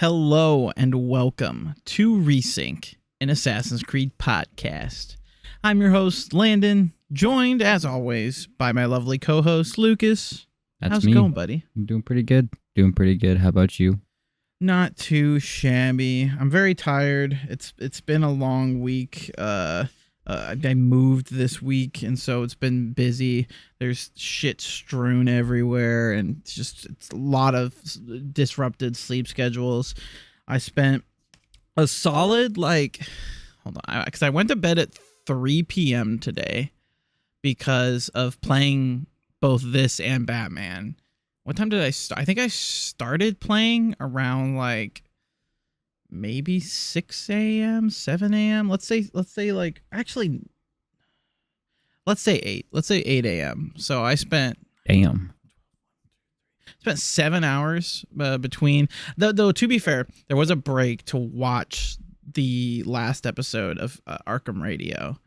Hello and welcome to Resync, an Assassin's Creed podcast. I'm your host, Landon, joined, as always, by my lovely co-host, Lucas. How's me. it going, buddy? I'm doing pretty good. How about you? Not too shabby. I'm very tired. It's been a long week. I moved this week, and so it's been busy. There's shit strewn everywhere, and it's a lot of disrupted sleep schedules. I spent a solid, hold on, because I went to bed at 3 p.m. today because of playing both this and Batman. What time did I start? I think I started playing around maybe 6 a.m., 7 a.m. Let's say 8. Let's say 8 a.m. So I spent 7 hours between. Though to be fair, there was a break to watch the last episode of Arkham Radio,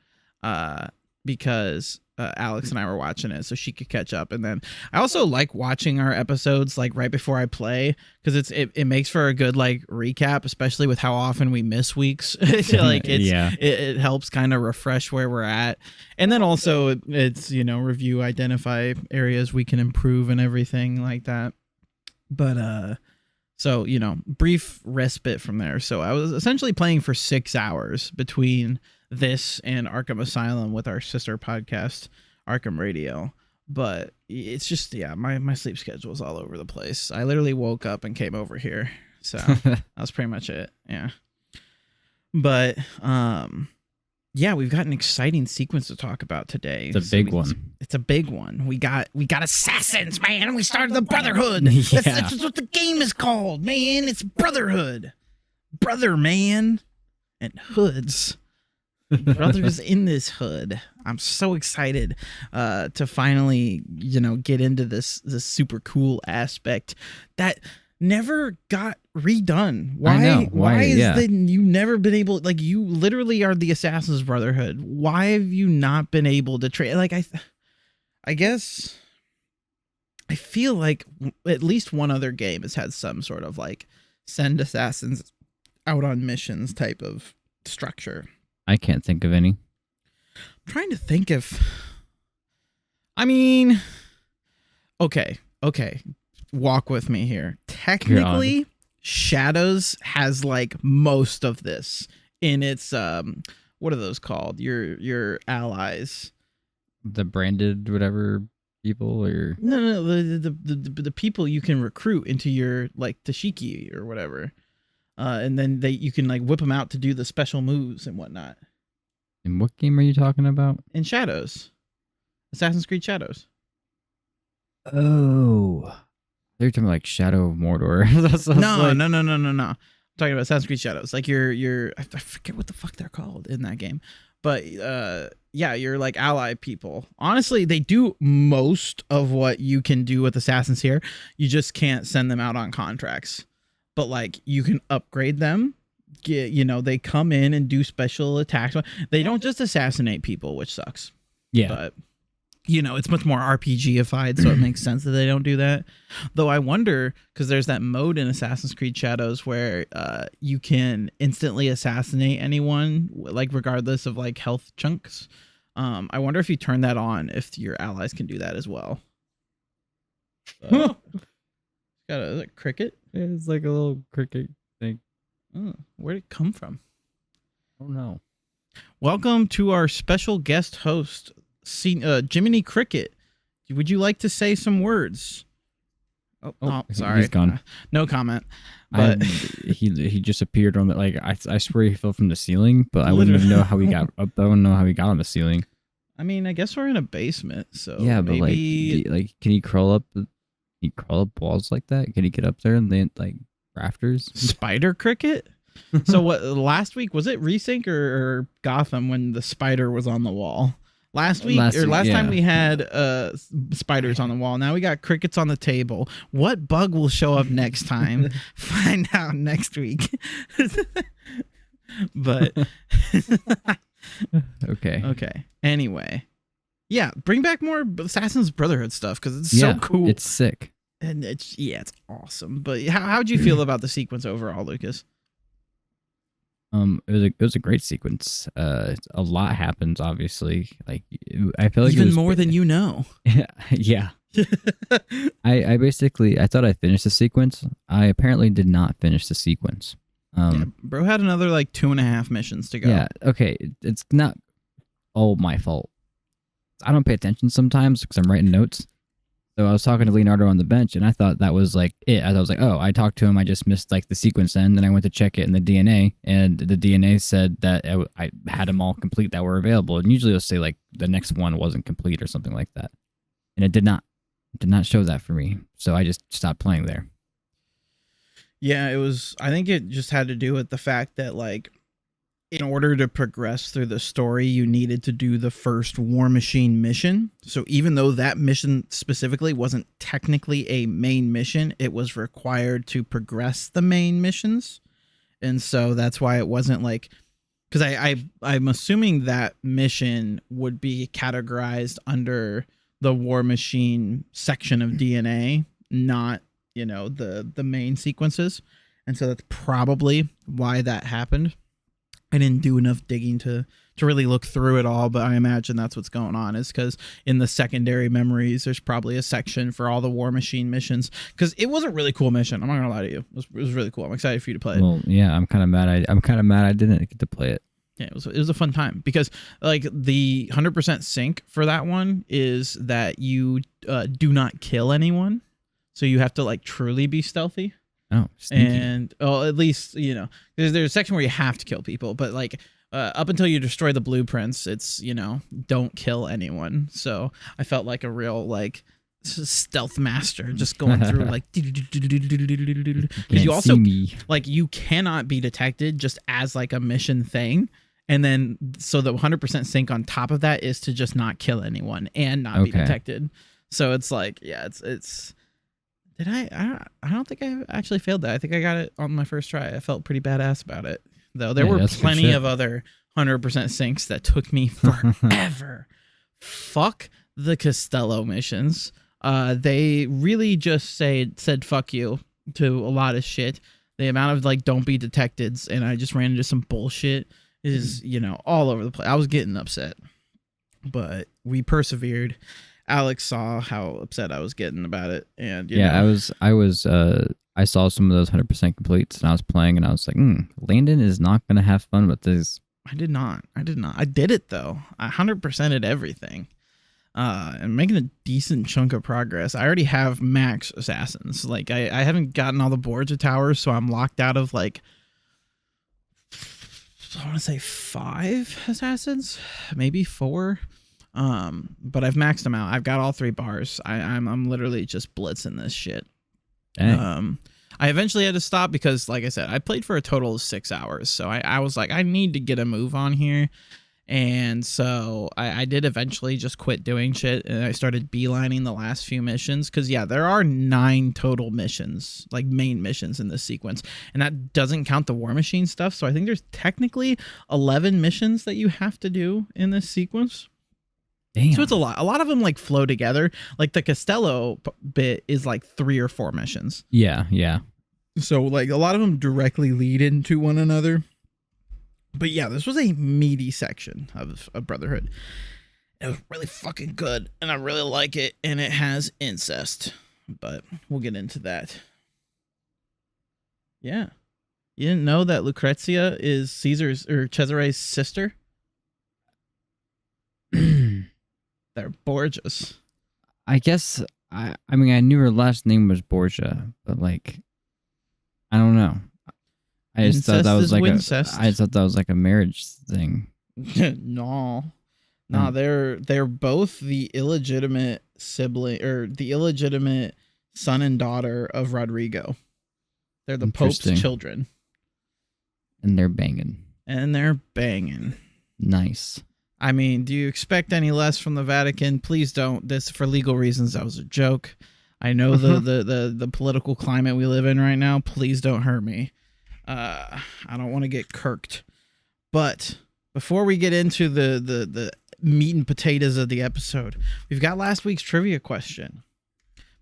because Alex and I were watching it so she could catch up. And then I also like watching our episodes right before I play, because it makes for a good recap, especially with how often we miss weeks. It helps kind of refresh where we're at. And then also it's review, identify areas we can improve and everything like that. But so brief respite from there. So I was essentially playing for 6 hours between this and Arkham Asylum with our sister podcast, Arkham Radio. But it's just, my sleep schedule is all over the place. I literally woke up and came over here. So that was pretty much it. Yeah. But, we've got an exciting sequence to talk about today. It's a big one. It's a big one. We got assassins, man. We started the Brotherhood. Yeah. That's what the game is called, man. It's Brotherhood. Brother, man. And hoods. Brothers in this hood. I'm so excited to finally, get into this super cool aspect that never got redone. Why? I know. Why is that you never been able? You literally are the Assassin's Brotherhood. Why have you not been able to trade? I guess I feel like at least one other game has had some sort of send assassins out on missions type of structure. I can't think of any. I'm trying to think if... Okay. Walk with me here. Technically, Shadows has most of this in its what are those called? Your allies. The branded whatever people, or No, the people you can recruit into your Tashiki or whatever. And then you can whip them out to do the special moves and whatnot. In what game are you talking about? In Shadows. Assassin's Creed Shadows. Oh. They're talking about Shadow of Mordor. No. I'm talking about Assassin's Creed Shadows. Your I forget what the fuck they're called in that game. But you're ally people. Honestly, they do most of what you can do with assassins here. You just can't send them out on contracts. But you can upgrade them. They come in and do special attacks. They don't just assassinate people, which sucks. Yeah. But it's much more RPG-ified, so it makes sense that they don't do that. Though I wonder, because there's that mode in Assassin's Creed Shadows where you can instantly assassinate anyone, regardless of health chunks. I wonder if you turn that on, if your allies can do that as well. Got a cricket? It's like a little cricket thing. Oh, where'd it come from? Oh no. Welcome to our special guest host, Jiminy Cricket. Would you like to say some words? Oh, sorry. He's gone. No comment. But he just appeared on the I swear he fell from the ceiling, but I wouldn't even know how he got up. I wouldn't know how he got on the ceiling. I guess we're in a basement, so yeah, but maybe... can he crawl up? He crawl up walls like that? Can he get up there and land rafters? Spider cricket? So what? Last week, was it Resync or Gotham when the spider was on the wall? Last time we had spiders on the wall. Now we got crickets on the table. What bug will show up next time? Find out next week. But okay. Anyway. Yeah, bring back more Assassin's Brotherhood stuff because it's so cool. It's sick. And it's awesome. But how'd you feel about the sequence overall, Lucas? It was a great sequence. A lot happens, obviously. Like I feel like even more than you know. Yeah. I basically I thought I finished the sequence. I apparently did not finish the sequence. Yeah, bro had another like 2.5 missions to go. Yeah. Okay. It's not all my fault. I don't pay attention sometimes because I'm writing notes. So I was talking to Leonardo on the bench, and I thought that was like it. I was like, oh, I talked to him. I just missed like the sequence end. Then I went to check it in the DNA, and the DNA said that I had them all complete that were available. And usually it'll say like the next one wasn't complete or something like that. And it did not show that for me. So I just stopped playing there. Yeah, it was. I think it just had to do with the fact that like, in order to progress through the story, you needed to do the first War Machine mission. So even though that mission specifically wasn't technically a main mission, it was required to progress the main missions. And so that's why it wasn't like, because I'm assuming that mission would be categorized under the War Machine section of DNA, not, you know, the main sequences. And so that's probably why that happened. I didn't do enough digging to really look through it all, but I imagine that's what's going on, is because in the secondary memories, there's probably a section for all the War Machine missions, because it was a really cool mission. I'm not gonna lie to you, it was really cool. I'm excited for you to play it. Well, yeah, I'm kind of mad. I didn't get to play it. Yeah, it was a fun time, because like the 100% sync for that one is that you do not kill anyone, so you have to like truly be stealthy. Oh, sneaky. And at least, you know, there's a section where you have to kill people, but like up until you destroy the blueprints, it's, you know, don't kill anyone. So I felt like a real like stealth master, just going through like, because you also like, you cannot be detected just as like a mission thing. And then so the 100% sync on top of that is to just not kill anyone and not be detected. So it's like, yeah, it's did I don't think I actually failed that. I think I got it on my first try. I felt pretty badass about it, though. There were plenty of other 100% syncs that took me forever. Fuck the Costello missions. They really just said fuck you to a lot of shit. The amount of like don't be detecteds, and I just ran into some bullshit is, you know, all over the place. I was getting upset, but we persevered. Alex saw how upset I was getting about it, and you know. I saw some of those 100% completes, and I was playing, and I was like, Landon is not gonna have fun with this. I did not. I did it though. I 100%ed everything, and making a decent chunk of progress. I already have max assassins. Like I haven't gotten all the Borgia towers, so I'm locked out of like, I want to say 5 assassins, maybe 4. But I've maxed them out. I've got all 3 bars. I'm literally just blitzing this shit. Dang. I eventually had to stop because, like I said, I played for a total of 6 hours. So I was like, I need to get a move on here. And so I did eventually just quit doing shit, and I started beelining the last few missions. Because, yeah, there are 9 total missions, like main missions in this sequence. And that doesn't count the War Machine stuff. So I think there's technically 11 missions that you have to do in this sequence. Damn. So it's a lot. A lot of them like flow together. Like the Costello bit is like 3 or 4 missions. Yeah, yeah. So like a lot of them directly lead into one another. But yeah, this was a meaty section of Brotherhood. It was really fucking good, and I really like it, and it has incest. But we'll get into that. Yeah. You didn't know that Lucrenzia is Cesare's sister? They're Borgias. I guess I mean I knew her last name was Borgia, but like I don't know. I just thought that was like a marriage thing. No, they're both the illegitimate sibling, or the illegitimate son and daughter of Rodrigo. They're the Pope's children, and they're banging. Nice. I mean, do you expect any less from the Vatican? Please don't. This, for legal reasons, that was a joke. I know the political climate we live in right now. Please don't hurt me. I don't want to get kirked. But before we get into the meat and potatoes of the episode, we've got last week's trivia question.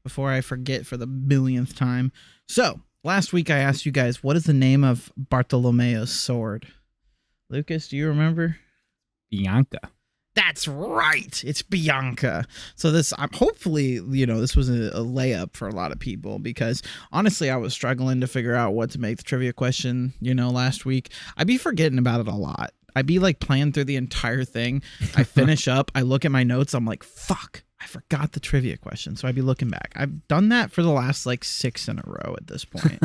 before I forget for the millionth time. So, last week I asked you guys, what is the name of Bartolomeo's sword? Lucas, do you remember? Bianca. That's right. It's Bianca. So this, hopefully, this was a layup for a lot of people, because honestly, I was struggling to figure out what to make the trivia question, last week. I'd be forgetting about it a lot. I'd be like playing through the entire thing. I finish up. I look at my notes. I'm like, fuck, I forgot the trivia question. So I'd be looking back. I've done that for the last like 6 in a row at this point.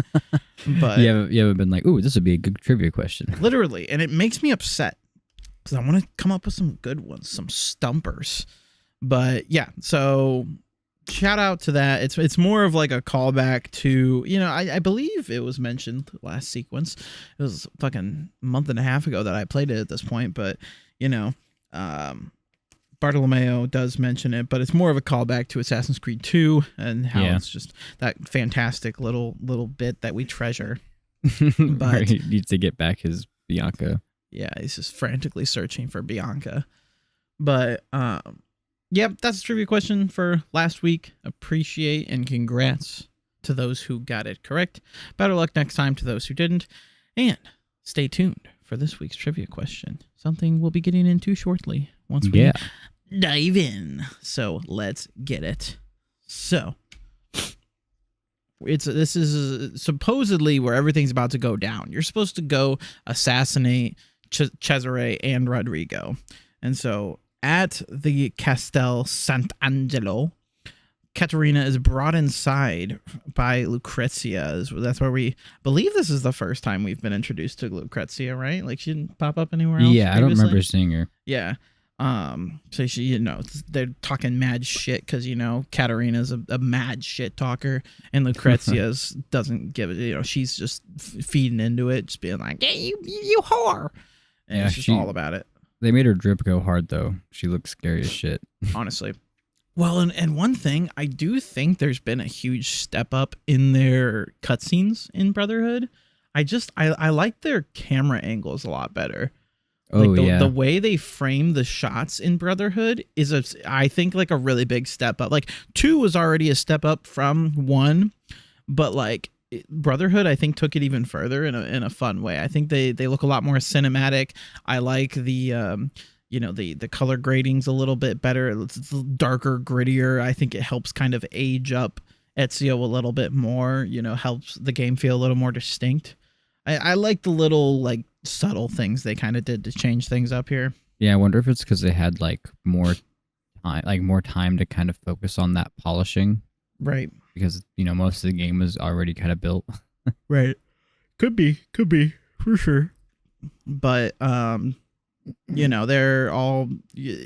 But you haven't been like, ooh, this would be a good trivia question. Literally. And it makes me upset, because I want to come up with some good ones, some stumpers. But yeah, so shout out to that. It's more of like a callback to, I believe it was mentioned last sequence. It was fucking a month and a half ago that I played it at this point. But, Bartolomeo does mention it, but it's more of a callback to Assassin's Creed 2 and how it's just that fantastic little bit that we treasure. But he needs to get back his Bianca. Yeah, he's just frantically searching for Bianca. But, that's a trivia question for last week. Appreciate and congrats to those who got it correct. Better luck next time to those who didn't. And stay tuned for this week's trivia question. Something we'll be getting into shortly once we dive in. So let's get it. So this is supposedly where everything's about to go down. You're supposed to go assassinate Cesare and Rodrigo. And so at the Castel Sant'Angelo, Caterina is brought inside by Lucrezia. That's where we believe this is the first time we've been introduced to Lucrezia, right? Like, she didn't pop up anywhere else previously? I don't remember seeing her. Yeah. So she, they're talking mad shit because, Caterina's a mad shit talker, and Lucrezia's doesn't give it, she's just feeding into it, just being like, hey, you whore. And it's just all about it. They made her drip go hard, though. She looks scary as shit. Honestly. Well, and one thing, I do think there's been a huge step up in their cutscenes in Brotherhood. I like their camera angles a lot better. Like the way they frame the shots in Brotherhood is, I think, like a really big step up. Like 2 was already a step up from 1, but like Brotherhood, I think, took it even further in a fun way. I think they look a lot more cinematic. I like the the color grading's a little bit better. It's darker, grittier. I think it helps kind of age up Ezio a little bit more. Helps the game feel a little more distinct. I like the little like subtle things they kind of did to change things up here. Yeah, I wonder if it's because they had like more time to kind of focus on that polishing. Right. Because most of the game was already kind of built. Right. Could be for sure. But they're all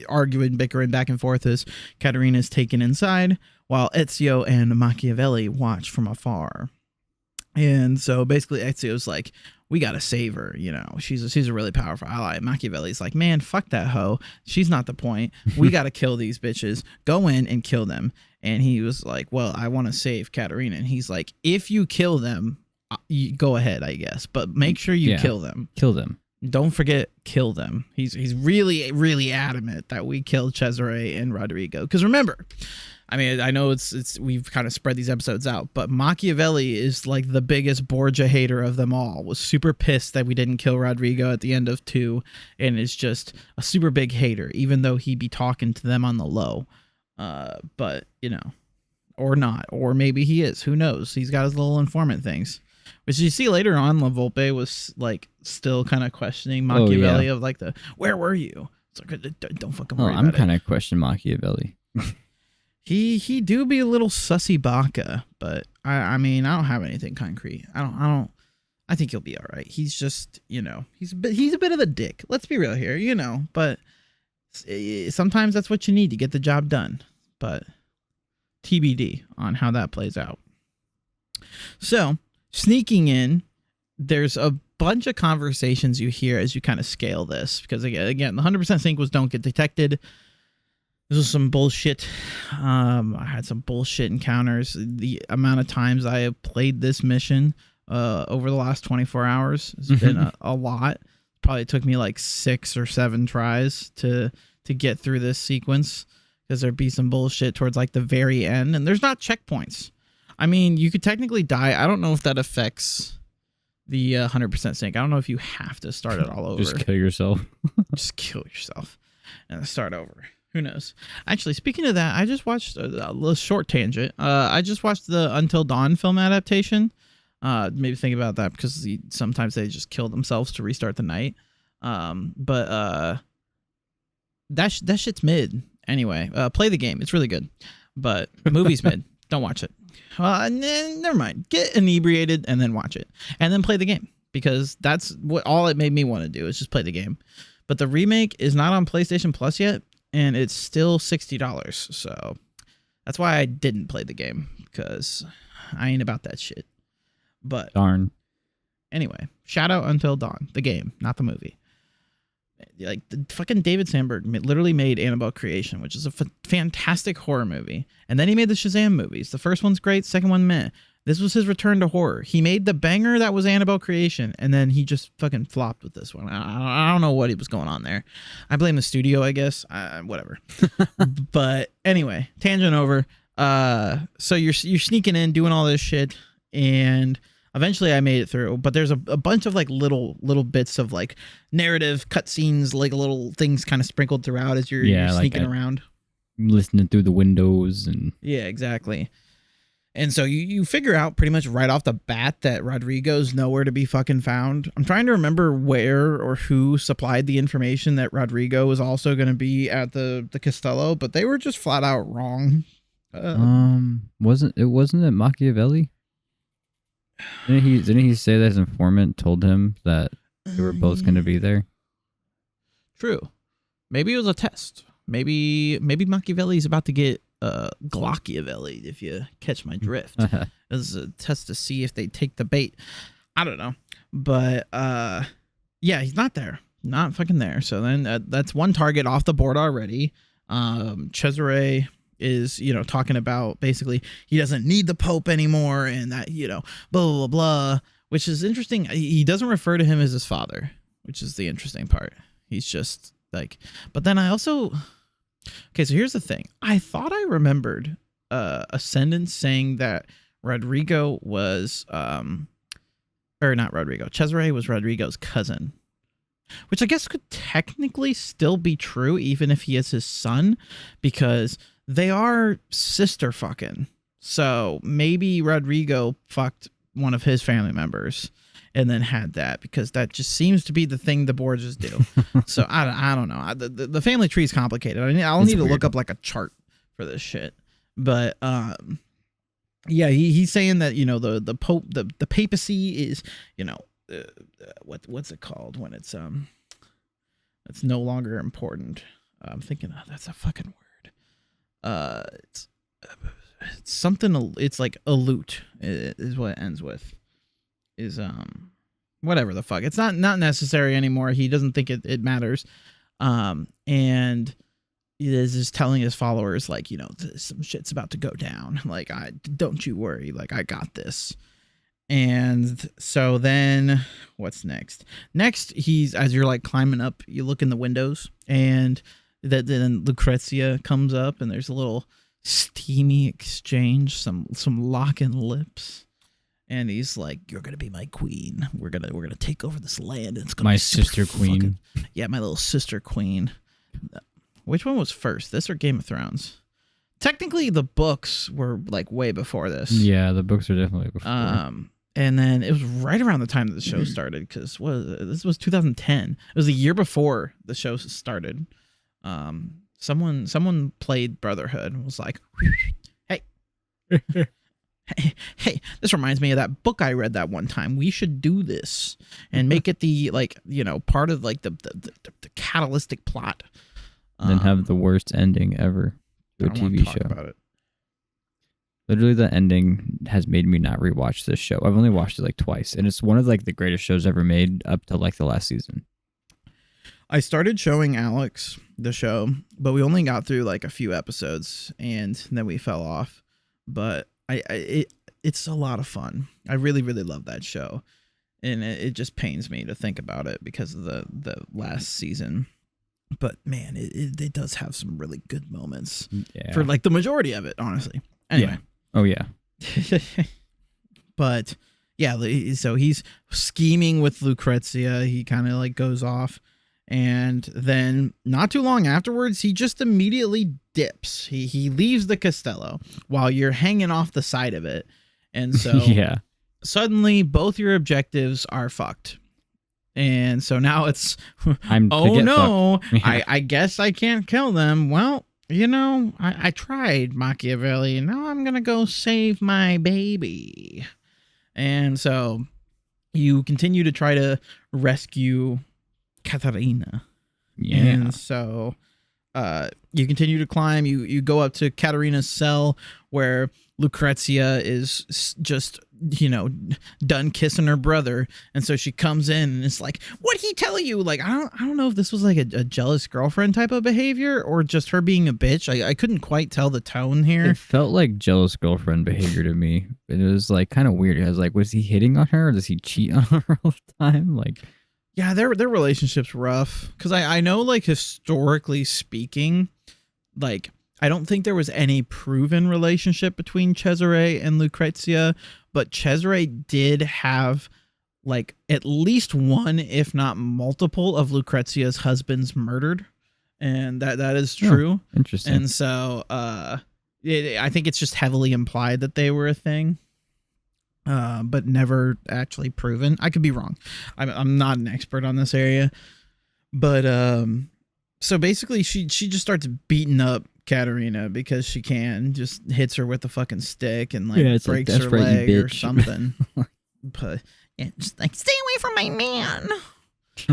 arguing, bickering back and forth as Caterina's taken inside, while Ezio and Machiavelli watch from afar. And so basically Ezio's like, we gotta save her, she's a really powerful ally. Machiavelli's like, man, fuck that hoe, she's not the point, we gotta kill these bitches, go in and kill them. And he was like, well, I want to save Caterina. And he's like, if you kill them, you go ahead, I guess, but make sure you kill them. Don't forget, kill them. He's really, really adamant that we kill Cesare and Rodrigo. Because remember, I mean, I know it's we've kind of spread these episodes out, but Machiavelli is like the biggest Borgia hater of them all. Was super pissed that we didn't kill Rodrigo at the end of 2, and is just a super big hater, even though he be talking to them on the low. But or not, or maybe he is. Who knows? He's got his little informant things. Which you see later on, La Volpe was like still kind of questioning Machiavelli of like where were you? It's like, don't fucking worry about it. I'm kind of questioning Machiavelli. He do be a little sussy baka, but I mean, I don't have anything concrete. I think he'll be all right. He's just, he's a bit of a dick. Let's be real here, but sometimes that's what you need to get the job done. But TBD on how that plays out. So, sneaking in, there's a bunch of conversations you hear as you kind of scale this, because again, the 100% sync was don't get detected. This was some bullshit. I had some bullshit encounters. The amount of times I have played this mission over the last 24 hours has been a lot. Probably took me like 6 or 7 tries to get through this sequence, because there'd be some bullshit towards like the very end, and there's not checkpoints. I mean, you could technically die. I don't know if that affects the 100% sync. I don't know if you have to start it all over. Just kill yourself. Just kill yourself and start over. Who knows? Actually, speaking of that, I just watched a little short tangent. I just watched the Until Dawn film adaptation. Maybe think about that because sometimes they just kill themselves to restart the night. But that shit's mid. Anyway, play the game. It's really good. But the movie's mid. Don't watch it. Never mind. Get inebriated and then watch it. And then play the game. Because that's what all it made me want to do is just play the game. But the remake is not on PlayStation Plus yet. And it's still $60. So that's why I didn't play the game. Because I ain't about that shit. But darn. Anyway, shout out Until Dawn. The game, not the movie. Like, the fucking David Sandberg literally made Annabelle Creation, which is a fantastic horror movie. And then he made the Shazam movies. The first one's great. Second one, meh. This was his return to horror. He made the banger that was Annabelle Creation, and then he just fucking flopped with this one. I don't know what he was going on there. I blame the studio, I guess. Whatever. But anyway, tangent over. So you're sneaking in, doing all this shit, and eventually I made it through. But there's a bunch of like little bits of like narrative cutscenes, like little things kind of sprinkled throughout as you're sneaking around, listening through the windows and yeah, exactly. And so you figure out pretty much right off the bat that Rodrigo's nowhere to be fucking found. I'm trying to remember where or who supplied the information that Rodrigo was also going to be at the Castello, but they were just flat out wrong. Wasn't it Machiavelli? Didn't he say that his informant told him that they were both going to be there? True. Maybe it was a test. Maybe Machiavelli's about to get Glocchiavelli, if you catch my drift. It was a test to see if they take the bait. I don't know. But yeah, he's not there. Not fucking there. So then that's one target off the board already. Cesare is, talking about basically he doesn't need the Pope anymore and that, blah, blah, blah, which is interesting. He doesn't refer to him as his father, which is the interesting part. He's just like, but then I also... Okay, so here's the thing. I thought I remembered a sentence saying that Rodrigo was, or not Rodrigo, Cesare was Rodrigo's cousin, which I guess could technically still be true even if he is his son, because they are sister fucking. So maybe Rodrigo fucked one of his family members and then had that, because that just seems to be the thing the Borgias do. So I don't know. The family tree is complicated. I'll need to look up like a chart for this shit. But yeah, he's saying that the Pope, the papacy is what's it called when it's no longer important. I'm thinking that's a fucking word. It's something. It's like alute is what it ends with. Is whatever the fuck. It's not necessary anymore. He doesn't think it matters. And he is just telling his followers like, some shit's about to go down. Like, don't you worry. Like, I got this. And so then what's next? Next, as you're like climbing up, you look in the windows, and then Lucrezia comes up, and there's a little steamy exchange, some locking lips. And he's like, "You're gonna be my queen. We're gonna take over this land. It's gonna my be sister queen." Yeah, my little sister queen. Which one was first, this or Game of Thrones? Technically, the books were like way before this. Yeah, the books are definitely before. And then it was right around the time that the show started, because this was 2010. It was a year before the show started. Someone played Brotherhood and was like, "Hey." Hey, this reminds me of that book I read that one time. We should do this and make it the part of like the catalytic plot. Then have the worst ending ever to a TV show. About it. Literally, the ending has made me not rewatch this show. I've only watched it like twice, and it's one of like the greatest shows ever made up to like the last season. I started showing Alex the show, but we only got through like a few episodes, and then we fell off. But it's a lot of fun. I really, really love that show. And it just pains me to think about it because of the last season. But man, it does have some really good moments Yeah. for like the majority of it, honestly. Anyway. Oh yeah. But yeah, so he's scheming with Lucrezia. He kind of like goes off, and then not too long afterwards, he just immediately dips. He leaves the Castello while you're hanging off the side of it, and so yeah. suddenly both your objectives are fucked. And so now it's, oh no, yeah. I guess I can't kill them. Well, you know, I tried, Machiavelli. Now I'm going to go save my baby. And so you continue to try to rescue Caterina. Yeah. And so you continue to climb. You go up to Caterina's cell where Lucrezia is just, you know, done kissing her brother, and so she comes in and it's like, what'd he tell you? Like, I don't know if this was like a jealous girlfriend type of behavior or just her being a bitch. I couldn't quite tell the tone here. It felt like jealous girlfriend behavior to me. It was like kind of weird. I was like, was he hitting on her, or does he cheat on her all the time? Like, yeah, their relationship's rough, because I know, like, historically speaking, like, I don't think there was any proven relationship between Cesare and Lucrezia, but Cesare did have like at least one, if not multiple, of Lucrezia's husbands murdered, and that is true. Oh, interesting. And so I think it's just heavily implied that they were a thing, but never actually proven. I could be wrong. I'm not an expert on this area, but so basically she just starts beating up Caterina because she can, just hits her with a fucking stick and like breaks her leg or something. But yeah, just like, stay away from my man.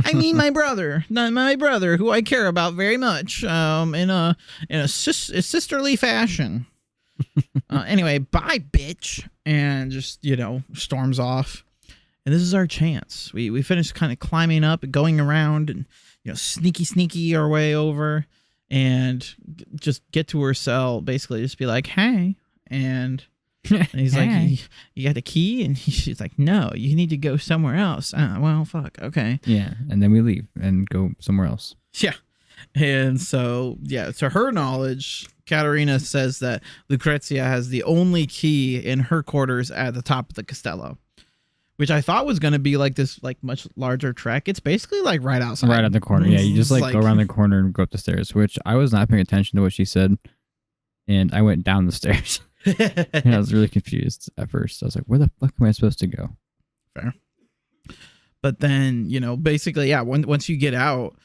I mean my brother, not my brother, who I care about very much, in a sisterly fashion. Anyway, bye, bitch, and just, you know, storms off. And this is our chance. We finished kind of climbing up and going around and, you know, sneaky our way over. And just get to her cell, basically just be like, hey. And he's like, you got the key? And she's like, no, you need to go somewhere else. Well, fuck, okay. Yeah, and then we leave and go somewhere else. Yeah. And so, yeah, to her knowledge, Caterina says that Lucrezia has the only key in her quarters at the top of the Castello, which I thought was going to be like this like much larger trek. It's basically like right outside. Right at the corner. Yeah, you just like go around the corner and go up the stairs, which I was not paying attention to what she said. And I went down the stairs. And I was really confused at first. I was like, where the fuck am I supposed to go? Fair. But then, you know, basically, yeah, once you get out,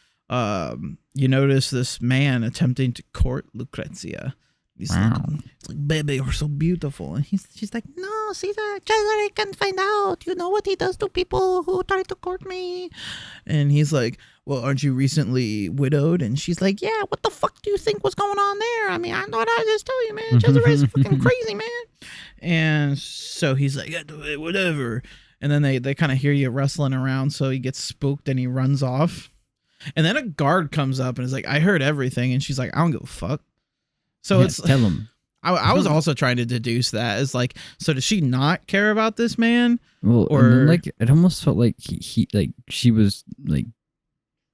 you notice this man attempting to court Lucrezia. He's like, it's like, baby, you're so beautiful. And she's like, no, Caesar, Cesare can find out. You know what he does to people who try to court me. And he's like, well, aren't you recently widowed? And she's like, yeah, what the fuck do you think was going on there? I mean, I thought I'd just tell you, man. Cesare's fucking crazy, man. And so he's like, whatever. And then they kind of hear you rustling around, so he gets spooked and he runs off. And then a guard comes up and is like, I heard everything. And she's like, I don't give a fuck. So it's tell him. I was also trying to deduce that as like, so does she not care about this man? Well, or then, like, it almost felt like he like she was like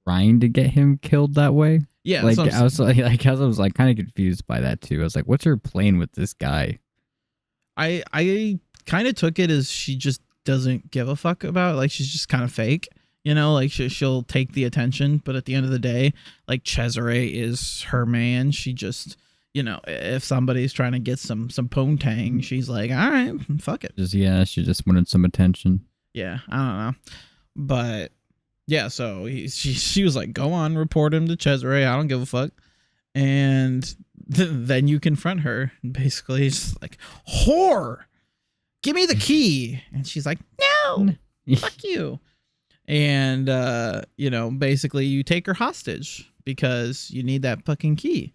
trying to get him killed that way. Yeah, like I was like kind of confused by that too. I was like, what's her plan with this guy? I kind of took it as she just doesn't give a fuck about it. Like, she's just kind of fake. You know, like she'll take the attention, but at the end of the day, like, Cesare is her man. She just, you know, if somebody's trying to get some poontang, she's like, all right, fuck it. She just wanted some attention. Yeah, I don't know. But yeah, so she was like, go on, report him to Cesare. I don't give a fuck. And then you confront her and basically just like, whore, give me the key. And she's like, no, fuck you. And, you know, basically you take her hostage because you need that fucking key.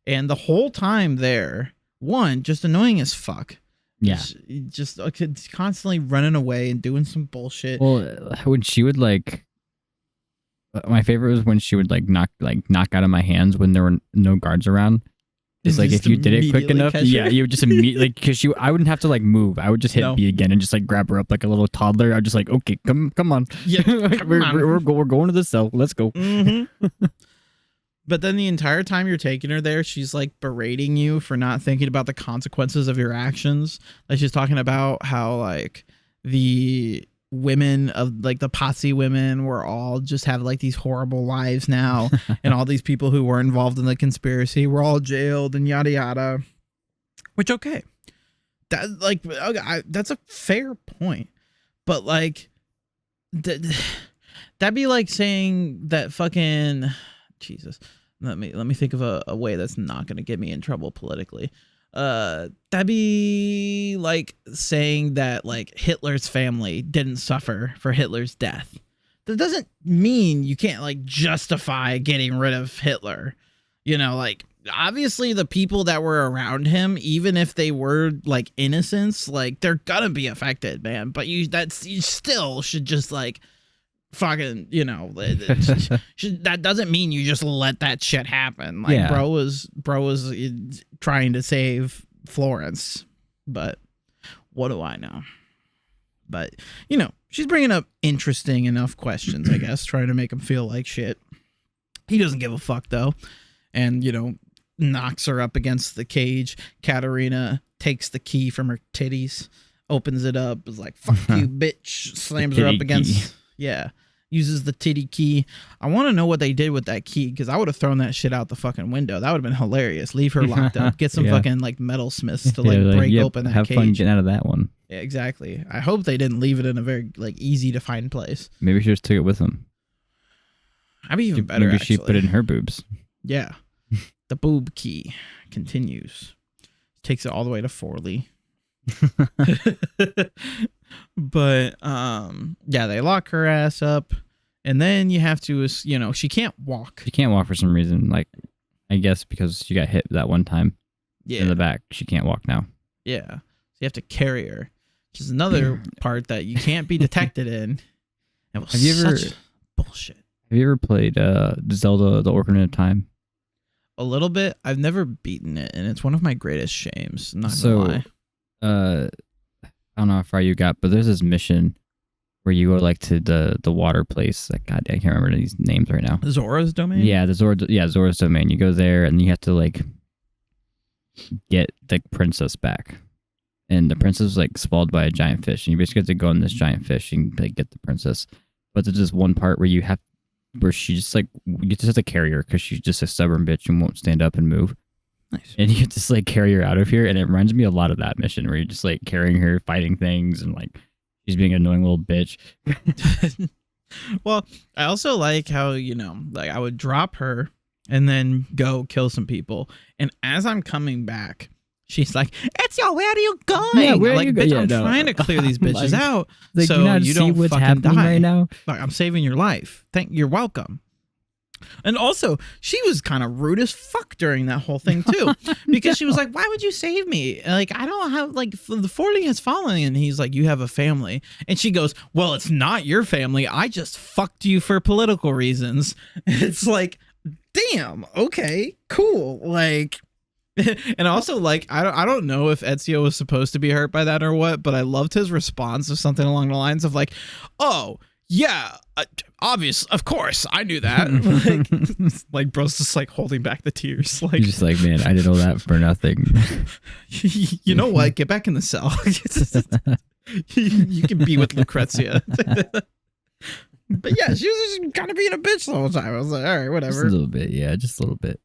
And the whole time there, one, just annoying as fuck. Yeah. Just constantly running away and doing some bullshit. Well, when she would like, my favorite was when she would like knock out of my hands when there were no guards around. It's like, if you did it quick enough, yeah, you would just immediately, like, because I wouldn't have to like move. I would just hit B again and just like grab her up like a little toddler. I'd just like, okay, come on. Yeah, we're going to the cell. Let's go. Mm-hmm. But then the entire time you're taking her there, she's like berating you for not thinking about the consequences of your actions. Like she's talking about how like the women of like the posse women were all just have like these horrible lives now. And all these people who were involved in the conspiracy were all jailed and yada yada. Which, okay. That like that's a fair point. But like that'd be like saying that fucking Jesus. Let me think of a way that's not going to get me in trouble politically. That'd be like saying that like Hitler's family didn't suffer for Hitler's death. That doesn't mean you can't like justify getting rid of Hitler. You know, like obviously the people that were around him, even if they were like innocents, like they're gonna be affected, man. But you still should just like fucking, you know, that doesn't mean you just let that shit happen. Like bro was trying to save Florence, but what do I know? But you know, she's bringing up interesting enough questions, I guess, trying to make him feel like shit. He doesn't give a fuck though, and you know, knocks her up against the cage. Katarina takes the key from her titties, opens it up, is like, fuck you, bitch, slams her up against uses the titty key. I want to know what they did with that key, because I would have thrown that shit out the fucking window. That would have been hilarious. Leave her locked up. Get some fucking like metalsmiths to like break open that have cage. Have fun getting out of that one. Yeah, exactly. I hope they didn't leave it in a very like easy to find place. Maybe she just took it with them. I'd be even better. Maybe she put it in her boobs. Yeah. The boob key continues. Takes it all the way to Forley. But yeah, they lock her ass up, and then you have to, you know, she can't walk. She can't walk for some reason, like I guess because she got hit that one time in the back. She can't walk now. Yeah, so you have to carry her, which is another part that you can't be detected in. It was such bullshit. Have you ever played Zelda: The Ocarina of Time? A little bit. I've never beaten it, and it's one of my greatest shames. Not gonna lie. I don't know how far you got, but there's this mission where you go like to the water place. Like, God, I can't remember these names right now. Zora's domain. Yeah, Zora's domain. You go there and you have to like get the princess back, and the princess is like swallowed by a giant fish, and you basically have to go in this giant fish and like get the princess. But there's just one part where she just like, you just have to carry her because she's just a stubborn bitch and won't stand up and move. Nice. And you just like carry her out of here, and it reminds me a lot of that mission where you're just like carrying her, fighting things, and like she's being an annoying little bitch. Well, I also like how, you know, like I would drop her and then go kill some people, and as I'm coming back, she's like, "Ezio, where are you going?" Yeah, where like, are you bitch, going? I'm trying to clear these bitches out, like, so you don't what's fucking happening die right now. Like, I'm saving your life. You're welcome. And also, she was kind of rude as fuck during that whole thing too, because she was like, "Why would you save me? Like, I don't have like the Forley has fallen." And he's like, "You have a family," and she goes, "Well, it's not your family. I just fucked you for political reasons." It's like, damn, okay, cool, like. And also, like, I don't know if Ezio was supposed to be hurt by that or what, but I loved his response of something along the lines of like, "Oh yeah, obvious, of course, I knew that." like bro's just like holding back the tears. Like, you're just like, man, I did all that for nothing. You know what? Get back in the cell. You can be with Lucrenzia. But yeah, she was just kind of being a bitch the whole time. I was like, all right, whatever. Just a little bit, yeah, just a little bit.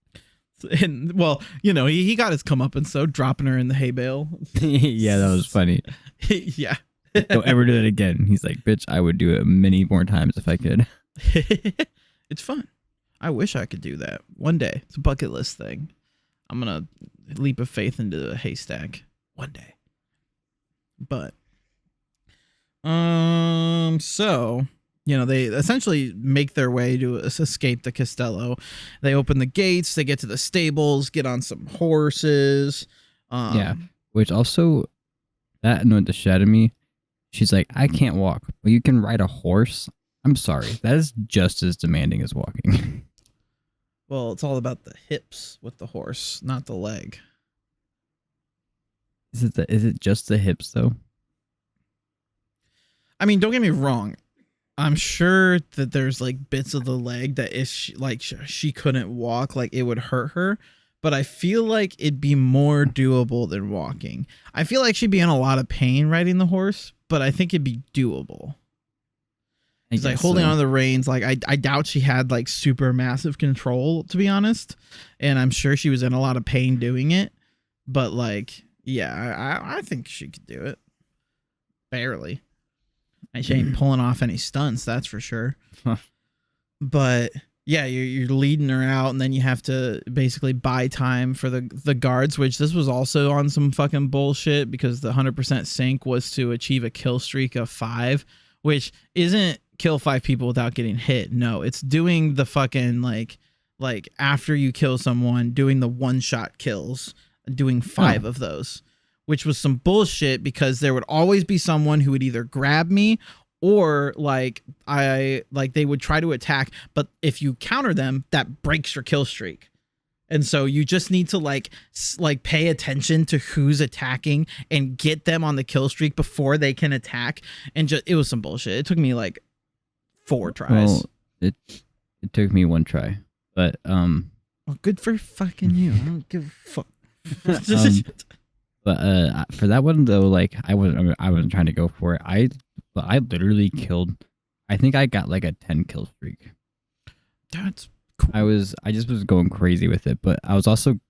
And well, you know, he got his comeuppance, so dropping her in the hay bale. Yeah, that was funny. Yeah. Don't ever do it again. He's like, bitch, I would do it many more times if I could. It's fun. I wish I could do that one day. It's a bucket list thing. I'm gonna leap of faith into the haystack one day. But so, you know, they essentially make their way to escape the Castello. They open the gates, they get to the stables, get on some horses. Yeah, which also, that annoyed the shit out of me. She's like, "I can't walk, but you can ride a horse." I'm sorry, that is just as demanding as walking. Well, it's all about the hips with the horse, not the leg. Is it just the hips though? I mean, don't get me wrong. I'm sure that there's like bits of the leg that if she couldn't walk, like it would hurt her. But I feel like it'd be more doable than walking. I feel like she'd be in a lot of pain riding the horse, but I think it'd be doable. It's like holding on to the reins. Like I doubt she had like super massive control, to be honest. And I'm sure she was in a lot of pain doing it. But like, yeah, I think she could do it. Barely. And she ain't pulling off any stunts, that's for sure. But yeah, you're leading her out, and then you have to basically buy time for the guards, which this was also on some fucking bullshit because the 100% sync was to achieve a kill streak of 5, which isn't kill 5 people without getting hit. No, it's doing the fucking like after you kill someone, doing the one-shot kills, doing 5 of those, which was some bullshit because there would always be someone who would either grab me or they would try to attack, but if you counter them, that breaks your kill streak. And so you just need to like pay attention to who's attacking and get them on the kill streak before they can attack. And it was some bullshit. It took me like 4 tries. Well, it took me 1 try, but well, good for fucking you. I don't give a fuck. But for that one though, like I wasn't trying to go for it. I literally killed. I think I got like a 10 kill streak. That's cool. I just was going crazy with it, but I was also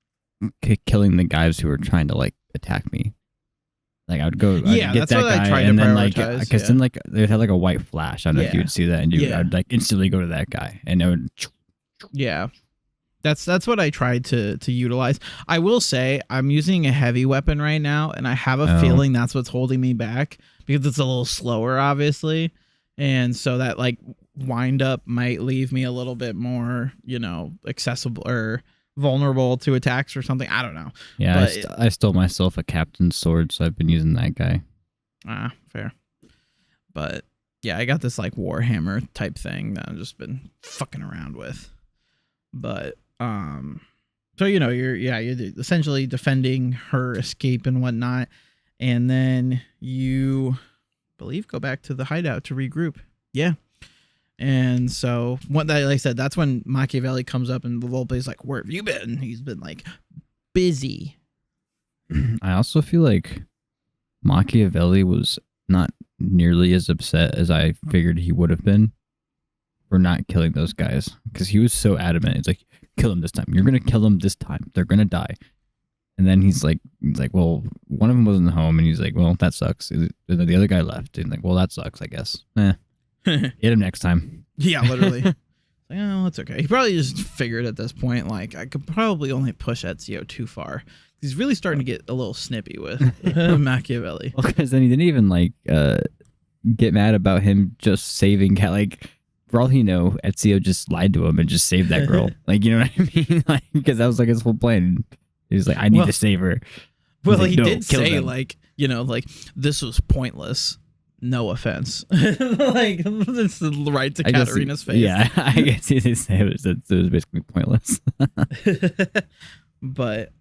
killing the guys who were trying to like attack me. Like I would go, yeah, get that's that what guy, I tried and to then like prioritize, because then like they had like a white flash. I don't know if you would see that, and I would like instantly go to that guy, and it would. Yeah. That's what I tried to utilize. I will say I'm using a heavy weapon right now, and I have a feeling that's what's holding me back because it's a little slower, obviously. And so that like wind up might leave me a little bit more, accessible or vulnerable to attacks or something. I don't know. Yeah, I stole myself a captain's sword, so I've been using that guy. Fair. But yeah, I got this like Warhammer type thing that I've just been fucking around with. But so you're essentially defending her escape and whatnot, and then you go back to the hideout to regroup. Yeah. And so like I said, that's when Machiavelli comes up and Volpe's like, "Where have you been?" He's been like busy. I also feel like Machiavelli was not nearly as upset as I figured he would have been for not killing those guys, because he was so adamant. It's like, kill him this time. You're gonna kill them this time. They're gonna die. And then he's like, well, one of them wasn't home, and he's like, well, that sucks. And then the other guy left, and like, well, that sucks, I guess. Hit him next time. Yeah, literally. Oh, it's okay. He probably just figured at this point, like, I could probably only push Ezio too far. He's really starting to get a little snippy with Machiavelli. Well, because then he didn't even like get mad about him just saving Cat. Like, for all he know, Ezio just lied to him and just saved that girl. Like, you know what I mean? Like, because that was like his whole plan. He was like, I need to save her. Well, he did say them. Like, this was pointless. No offense. Like, it's right to Katarina's face. Yeah, I guess he did say it was basically pointless. But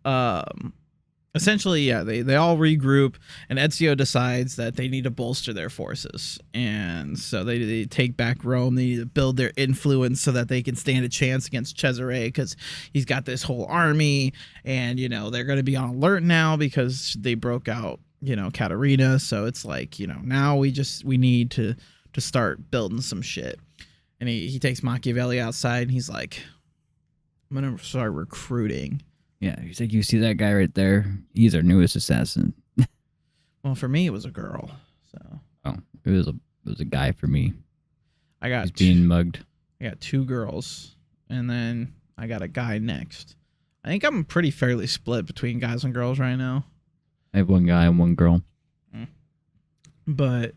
essentially, yeah, they all regroup, and Ezio decides that they need to bolster their forces, and so they take back Rome. They need to build their influence so that they can stand a chance against Cesare, because he's got this whole army, and they're going to be on alert now because they broke out Caterina. So it's like, now we need to start building some shit. And he takes Machiavelli outside, and he's like, I'm gonna start recruiting. Yeah, he's like, you see that guy right there? He's our newest assassin. Well, for me, it was a girl. So it was a guy for me. He's being mugged. I got 2 girls, and then I got a guy next. I think I'm pretty fairly split between guys and girls right now. I have 1 guy and 1 girl. But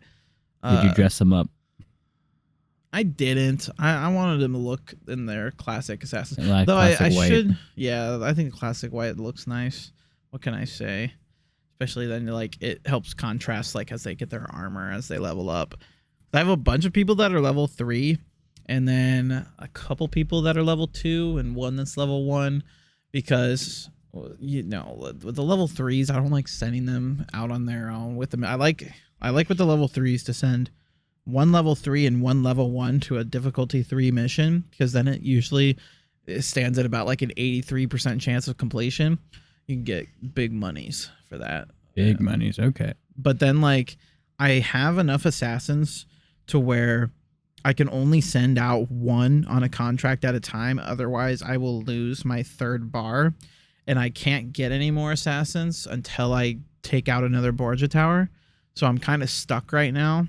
did you dress them up? I didn't. I wanted them to look in their classic assassin. Like though I white. should. Yeah, I think classic white looks nice. What can I say? Especially then, like, it helps contrast, like, as they get their armor as they level up. I have a bunch of people that are level 3, and then a couple people that are level 2, and 1 that's level 1, because with the level 3s, I don't like sending them out on their own with them. I like with the level 3s to send one level 3 and one level 1 to a difficulty 3 mission, because then it stands at about like an 83% chance of completion. You can get big monies for that. Big monies, okay. But then like I have enough assassins to where I can only send out one on a contract at a time. Otherwise, I will lose my third bar, and I can't get any more assassins until I take out another Borgia tower. So I'm kind of stuck right now.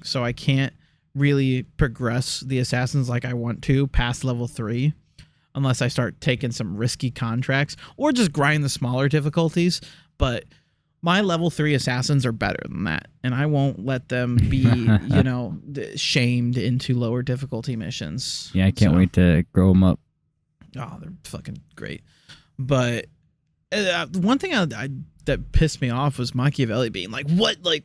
So I can't really progress the assassins like I want to past level 3 unless I start taking some risky contracts or just grind the smaller difficulties. But my level 3 assassins are better than that, and I won't let them be, shamed into lower difficulty missions. Yeah, I can't wait to grow them up. Oh, they're fucking great. But one thing that pissed me off was Machiavelli being like, "What? Like,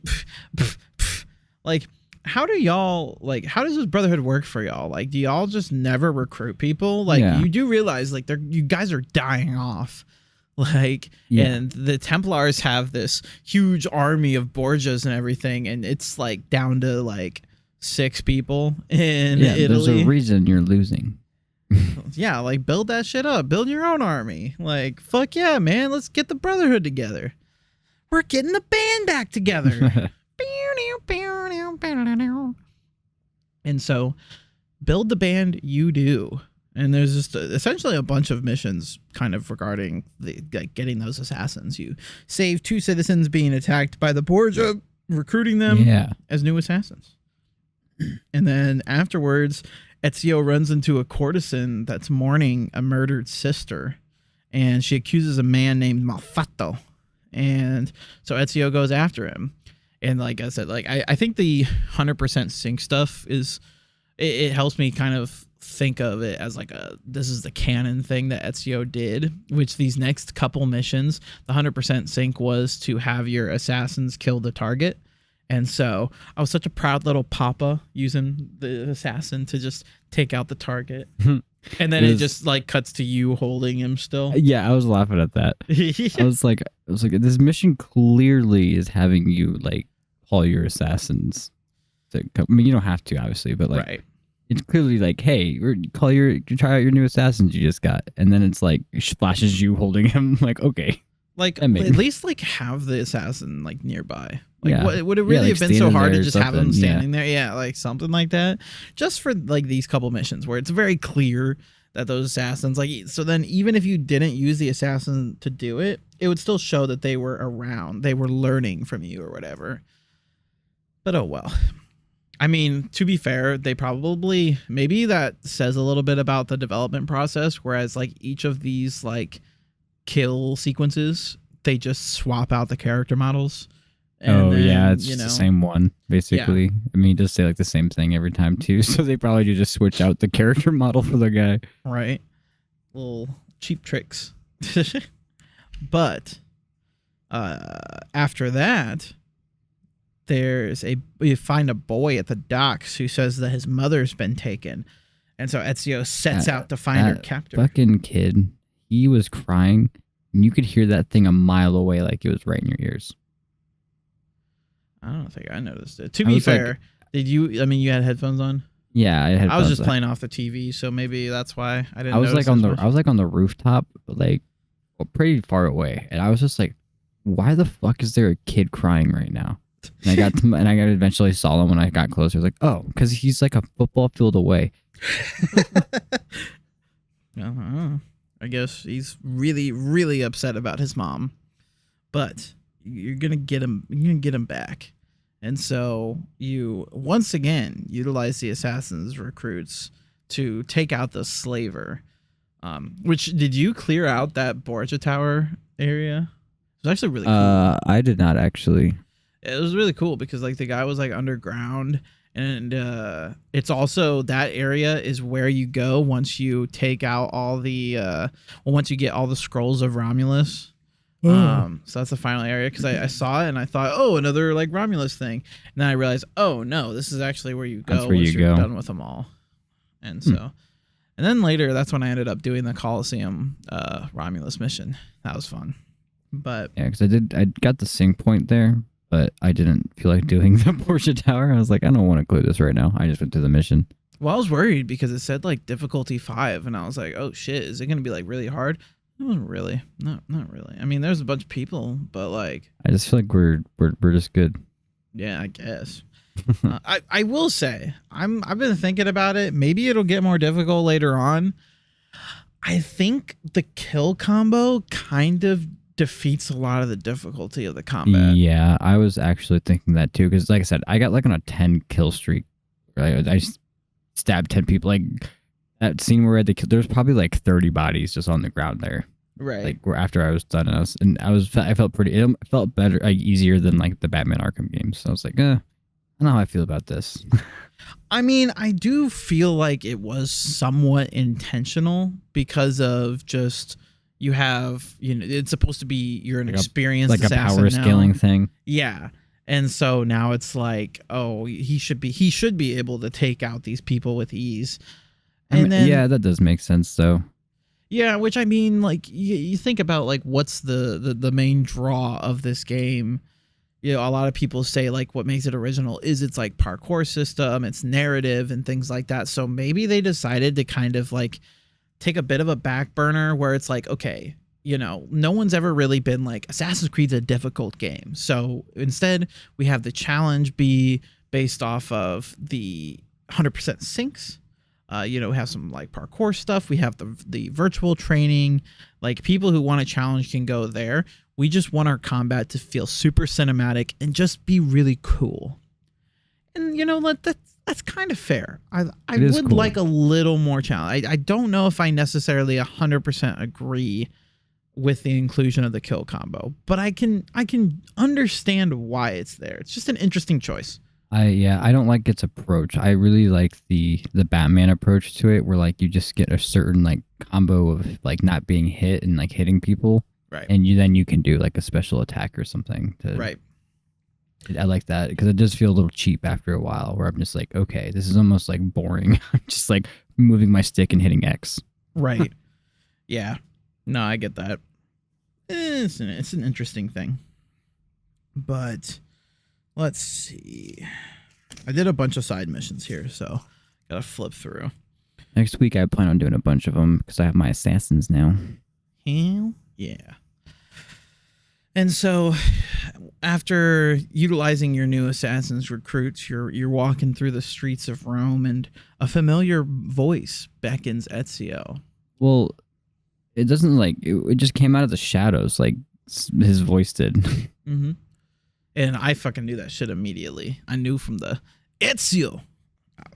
like, how do y'all like? How does this Brotherhood work for y'all? Like, do y'all just never recruit people? Like, you do realize like you guys are dying off." Like, and the Templars have this huge army of Borgias and everything, and it's like down to like 6 people in Italy. There's a reason you're losing. Yeah, like build that shit up. Build your own army. Like, fuck yeah, man. Let's get the Brotherhood together. We're getting the band back together. And so, build the band you do. And there's just essentially a bunch of missions kind of regarding getting those assassins. You save 2 citizens being attacked by the Borgia, recruiting them as new assassins. And then afterwards, Ezio runs into a courtesan that's mourning a murdered sister. And she accuses a man named Malfatto. And so Ezio goes after him. And like I said, like I think the 100% sync stuff is... It helps me kind of think of it as like this is the canon thing that Ezio did, which these next couple missions, the 100% sync was to have your assassins kill the target. And so I was such a proud little papa using the assassin to just take out the target. And then it just like cuts to you holding him still. Yeah, I was laughing at that. I was like, this mission clearly is having you like call your assassins to come. I mean, you don't have to, obviously, but like, it's clearly like, hey, try out your new assassins you just got, and then it's like it flashes you holding him. Like, okay, like at least like have the assassin like nearby. Like, would it really have been so hard to just have them standing there? Yeah, like something like that, just for like these couple missions where it's very clear that those assassins like. So then, even if you didn't use the assassin to do it, it would still show that they were around, they were learning from you or whatever. But oh well. I mean, to be fair, they probably, maybe that says a little bit about the development process, whereas like each of these like kill sequences, they just swap out the character models. And it's the same one, basically. Yeah. I mean, just say like the same thing every time too, so they probably just switch out the character model for the guy. Right. Little cheap tricks. But after that... you find a boy at the docks who says that his mother's been taken. And so Ezio sets out to find her captor. Fucking kid. He was crying. And you could hear that thing a mile away like it was right in your ears. I don't think I noticed it. To be fair, did you, I mean, you had headphones on? Yeah, I had headphones. I was just playing off the TV, so maybe that's why I didn't I was notice like on the rooftop, like pretty far away. And I was just like, why the fuck is there a kid crying right now? And I eventually saw him when I got closer. I was like, oh, because he's like a football field away. I guess he's really, really upset about his mom. But you're gonna get him. You're gonna get him back. And so you once again utilize the assassins recruits to take out the slaver. Which did you clear out that Borgia Tower area? It was actually really cool. I did not actually. It was really cool because like the guy was like underground, and it's also that area is where you go once you take out all the once you get all the scrolls of Romulus. So that's the final area because I saw it and I thought, oh, another like Romulus thing, and then I realized, oh no, this is actually where you go once you're done with them all. And so and then later that's when I ended up doing the Colosseum Romulus mission. That was fun. But yeah, because I got the sync point there. but I didn't feel like doing the Borgia Tower. I was like, I don't want to clear this right now. I just went to the mission. Well, I was worried because it said like difficulty 5, and I was like, oh shit, is it gonna be like really hard? It wasn't really. Not really. I mean, there's a bunch of people, but like, I just feel like we're just good. yeah, I guess. I will say I've been thinking about it. Maybe it'll get more difficult later on. I think the kill combo kind of defeats a lot of the difficulty of the combat. Yeah, I was actually thinking that too, because like I said, I got like on a 10 kill streak. Right, I stabbed 10 people. Like that scene where there's probably like 30 bodies just on the ground there. Right. Like where after I was done, I felt pretty. It felt better, like easier than like the Batman Arkham games. So I was like, I don't know how I feel about this. I mean, I do feel like it was somewhat intentional because of just you have, it's supposed to be you're an experienced like a assassin power now. scaling thing. Yeah. And so now it's like, oh, he should be able to take out these people with ease. And then yeah, that does make sense though. Yeah, which I mean, like you think about like what's the main draw of this game. A lot of people say like what makes it original is its like parkour system, its narrative and things like that. So maybe they decided to kind of like take a bit of a back burner where it's like, okay, no one's ever really been like Assassin's Creed's a difficult game. So instead we have the challenge be based off of the 100% syncs. We have some like parkour stuff. We have the virtual training. Like people who want a challenge can go there. We just want our combat to feel super cinematic and just be really cool. And that's kind of fair. I would cool. like a little more challenge. I don't know if I necessarily 100% agree with the inclusion of the kill combo, but I can understand why it's there. It's just an interesting choice. I don't like its approach. I really like the Batman approach to it, where like you just get a certain like combo of like not being hit and like hitting people, right? And you can do like a special attack or something. Right. I like that because it does feel a little cheap after a while, where I'm just like, okay, this is almost like boring. I'm just like moving my stick and hitting X. Right. Yeah. No, I get that. It's an interesting thing, but. Let's see. I did a bunch of side missions here, so gotta flip through. Next week, I plan on doing a bunch of them because I have my assassins now. Hell yeah. And so, after utilizing your new assassins recruits, you're walking through the streets of Rome, and a familiar voice beckons Ezio. Well, it doesn't like it just came out of the shadows, like his voice did. Mm-hmm. And I fucking knew that shit immediately. I knew from the Ezio.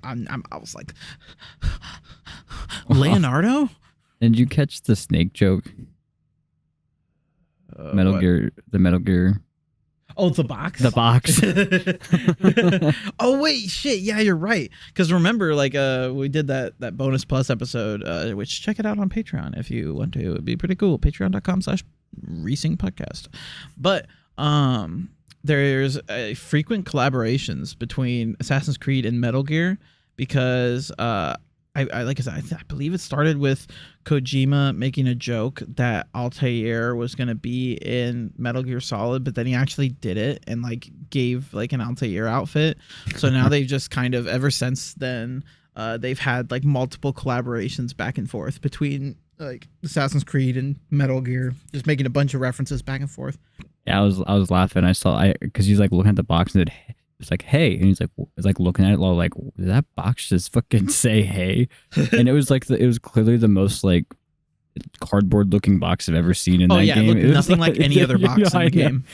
I was like, Leonardo? Did you catch the snake joke? Metal Gear. Oh, the box? The box. Oh, wait, shit. Yeah, you're right. Because remember, like, we did that bonus plus episode, which check it out on Patreon if you want to. It'd be pretty cool. Patreon.com/Resync podcast. But, there's frequent collaborations between Assassin's Creed and Metal Gear because I like I said, I believe it started with Kojima making a joke that Altair was going to be in Metal Gear Solid, but then he actually did it and like gave like an Altair outfit. So now they've just kind of ever since then they've had like multiple collaborations back and forth between like Assassin's Creed and Metal Gear, just making a bunch of references back and forth. Yeah, I was laughing. Because he's like looking at the box and it's like, hey, and he's like looking at it like, did that box just fucking say hey? And it was like it was clearly the most like cardboard looking box I've ever seen in that game. It looked nothing like any other box in the game.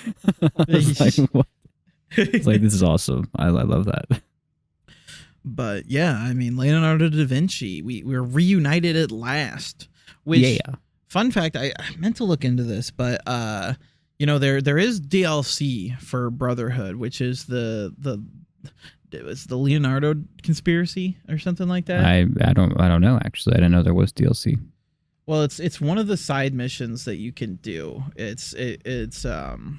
It's like, this is awesome. I love that. But yeah, I mean, Leonardo da Vinci, we're reunited at last. Which, yeah. Fun fact, I meant to look into this, but there is DLC for Brotherhood, which is it's the Leonardo conspiracy or something like that. I don't know actually. I didn't know there was DLC. Well, it's one of the side missions that you can do. It's trying to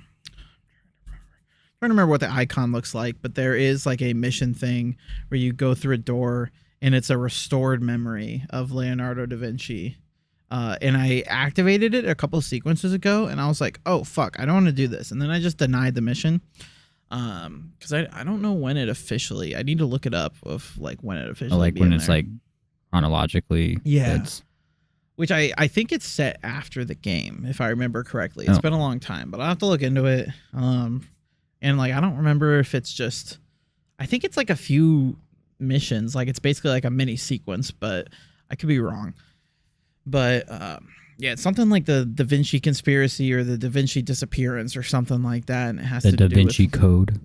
remember what the icon looks like, but there is like a mission thing where you go through a door and it's a restored memory of Leonardo da Vinci. And I activated it a couple of sequences ago and I was like, oh fuck, I don't want to do this. And then I just denied the mission. Because I don't know when it officially. I need to look it up of like when it officially. Like be when in it's there. like chronologically. Yeah. It's, Which I think it's set after the game, if I remember correctly. It's Oh. been a long time, but I'll have to look into it. And like I don't remember if it's just. I think it's like a few missions. Like it's basically like a mini sequence, but I could be wrong. But yeah, it's something like the Da Vinci conspiracy or the Da Vinci disappearance or something like that. And it has the to Da do Vinci with, Code.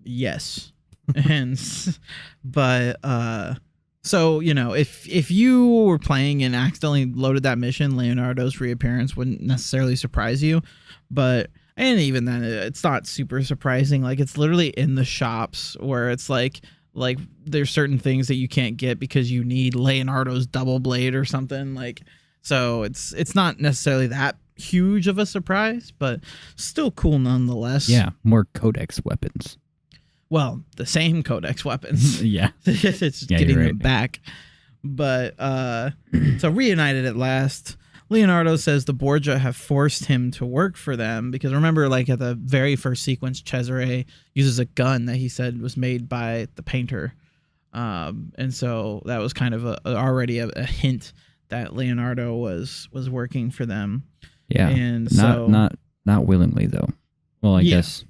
yes. And but so you know if you were playing and accidentally loaded that mission, Leonardo's reappearance wouldn't necessarily surprise you, but and even then it's not super surprising. Like it's literally in the shops where it's like there's certain things that you can't get because you need Leonardo's double blade or something, like so it's not necessarily that huge of a surprise, but still cool nonetheless. Yeah, more Codex weapons. Well, the same Codex weapons. Yeah. It's Yeah, getting you're them right. back. But so reunited at last. Leonardo says the Borgia have forced him to work for them because remember, like at the very first sequence, Cesare uses a gun that he said was made by the painter, and so that was kind of already a hint that Leonardo was working for them. Yeah. And not willingly though. Well, I Yeah. guess.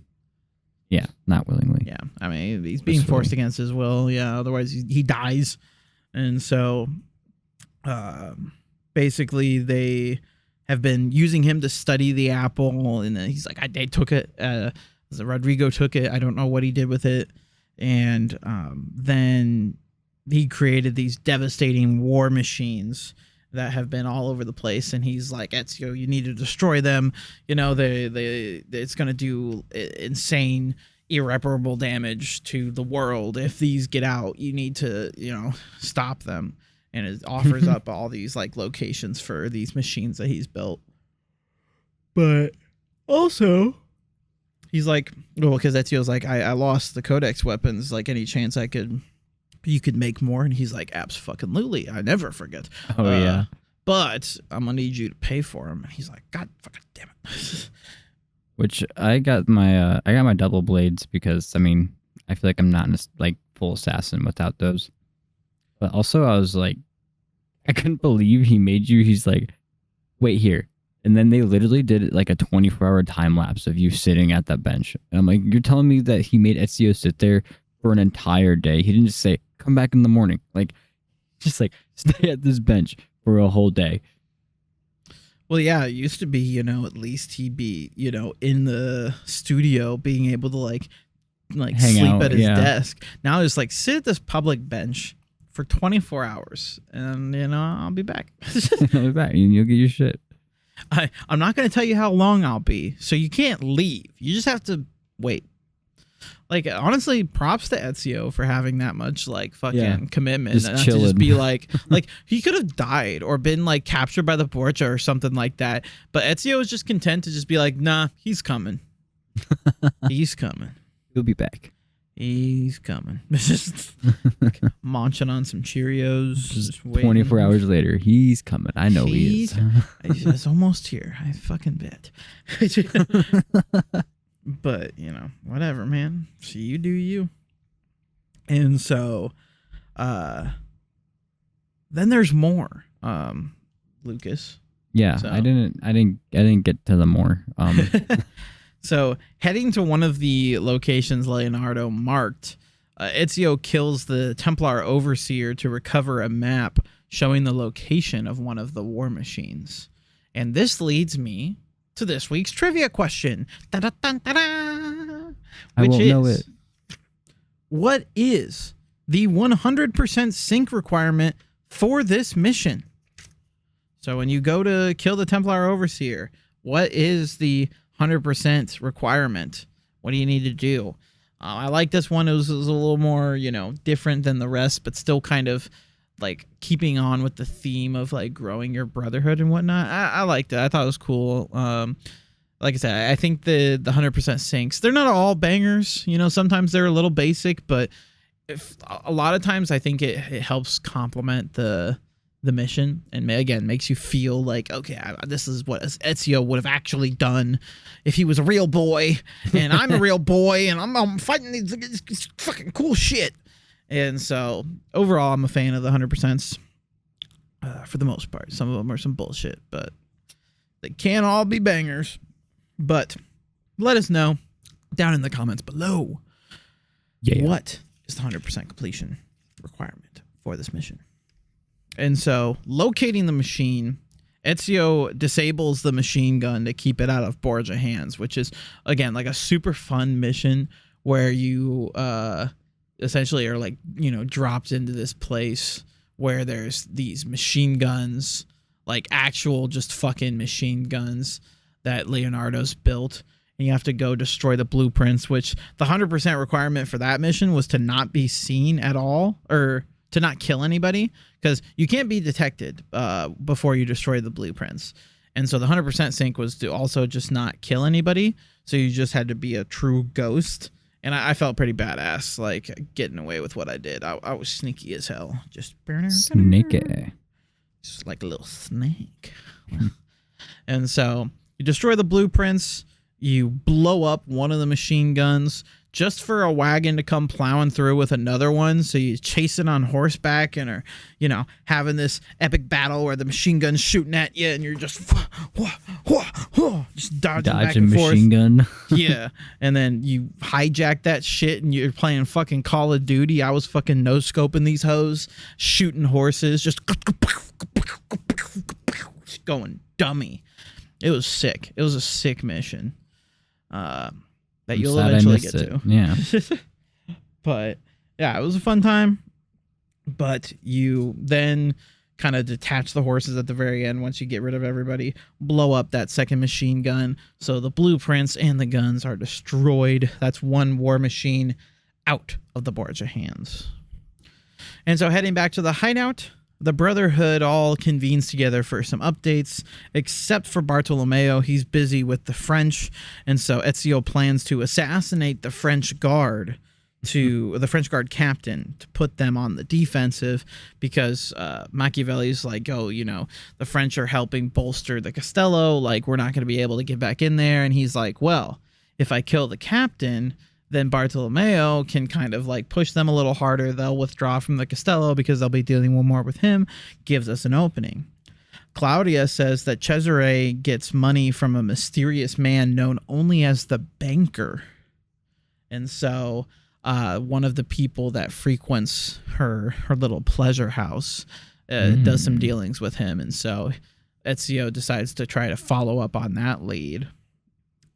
Yeah, not willingly. Yeah, I mean he's being Just forced really. against his will. Yeah, otherwise he dies, and so basically they have been using him to study the apple, and then he's like, they took it. Rodrigo took it. I don't know what he did with it, and then he created these devastating war machines that have been all over the place, and he's like, Ezio, you need to destroy them. You know, it's going to do insane, irreparable damage to the world if these get out. You need to, stop them. And it offers up all these like locations for these machines that he's built. But also, he's like, well, because Ezio's like, I lost the Codex weapons. Like, any chance you could make more? And he's like, abso-fucking-lutely. I never forget. Oh yeah. But I'm gonna need you to pay for him. And he's like, God fucking damn it. Which I got my double blades because I mean I feel like I'm not like full assassin without those. But also I was like, I couldn't believe he made you. He's like, wait here. And then they literally did it like a 24-hour time lapse of you sitting at that bench. And I'm like, you're telling me that he made Ezio sit there for an entire day? He didn't just say, come back in the morning. Like, just like, stay at this bench for a whole day. Well, yeah, it used to be, at least he'd be, in the studio being able to like Hang sleep out, at his yeah. desk. Now it's like, sit at this public bench for 24 hours and, I'll be back. I'll be back and you'll get your shit. I'm not going to tell you how long I'll be, so you can't leave. You just have to wait. Like, honestly, props to Ezio for having that much, like, fucking commitment. Just and not chilling. to just be like he could have died or been, like, captured by the Borgia or something like that. But Ezio is just content to just be like, nah, he's coming. He's coming. He'll be back. He's coming. Just like, munching on some Cheerios. Just waiting. 24 hours later, he's coming. I know he is. He's almost here. I fucking bet. But, whatever, man. So you do you. And so, then there's more, Lucas. Yeah, So- I didn't get to the more. So, heading to one of the locations Leonardo marked, Ezio kills the Templar overseer to recover a map showing the location of one of the war machines. And this leads me to this week's trivia question. Da-da-da-da-da. I Which won't is, know it. what is the 100% sync requirement for this mission? So when you go to kill the Templar overseer, what is the 100% requirement? What do you need to do? I like this one. It was a little more, different than the rest, but still kind of like keeping on with the theme of like growing your brotherhood and whatnot. I liked it. I thought it was cool. Like I said, I think the 100% syncs, they're not all bangers. Sometimes they're a little basic, but a lot of times I think it helps complement the the mission, and again makes you feel like, okay, this is what Ezio would have actually done if he was a real boy, and I'm a real boy, and I'm fighting these fucking cool shit. And so overall, I'm a fan of the 100%. For the most part, some of them are some bullshit, but they can't all be bangers. But let us know down in the comments below. What is the 100% completion requirement for this mission? And so, locating the machine, Ezio disables the machine gun to keep it out of Borgia hands, which is, again, like a super fun mission where you essentially are like, dropped into this place where there's these machine guns, like actual just fucking machine guns that Leonardo's built. And you have to go destroy the blueprints, which the 100% requirement for that mission was to not be seen at all, or to not kill anybody, because you can't be detected before you destroy the blueprints. And so the 100% sync was to also just not kill anybody. So you just had to be a true ghost. And I felt pretty badass, like getting away with what I did. I was sneaky as hell. Just sneaky. Just like a little snake. And so you destroy the blueprints. You blow up one of the machine guns just for a wagon to come plowing through with another one. So you chase it on horseback and are, having this epic battle where the machine gun's shooting at you and you're just dodging back and forth. Machine gun. Yeah. And then you hijack that shit and you're playing fucking Call of Duty. I was fucking no-scoping these hoes, shooting horses, just going dummy. It was sick. It was a sick mission. That you'll eventually get to. Yeah. But yeah, it was a fun time. But you then kind of detach the horses at the very end once you get rid of everybody, blow up that second machine gun. So the blueprints and the guns are destroyed. That's one war machine out of the Borgia hands. And so heading back to the hideout, the Brotherhood all convenes together for some updates, except for Bartolomeo. He's busy with the French, and so Ezio plans to assassinate the French guard captain to put them on the defensive, because Machiavelli's like, oh, the French are helping bolster the Castello, like we're not going to be able to get back in there. And he's like, well, if I kill the captain, then Bartolomeo can kind of like push them a little harder. They'll withdraw from the Castello because they'll be dealing more with him. Gives us an opening. Claudia says that Cesare gets money from a mysterious man known only as the banker. And so one of the people that frequents her little pleasure house does some dealings with him. And so Ezio decides to try to follow up on that lead.